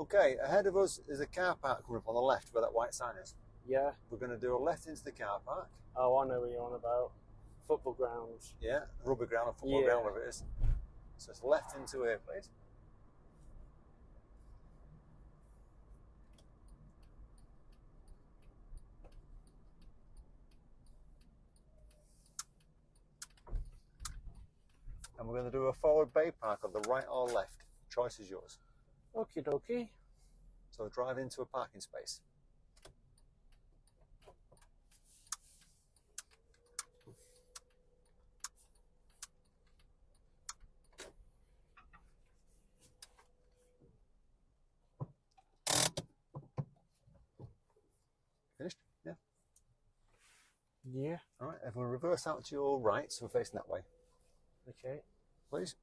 Okay, ahead of us is a car park coming up on the left where that white sign is. Yeah. We're going to do a left into the car park. Oh, I know what you're on about. Football grounds. Yeah, rugby ground or football ground, whatever it is. So it's left into here, please. And we're going to do a forward bay park on the right or left. Choice is yours. Okie dokie. So drive into a parking space. Finished? Yeah. Yeah. All right, everyone reverse out to your right, so we're facing that way. Okay. Please.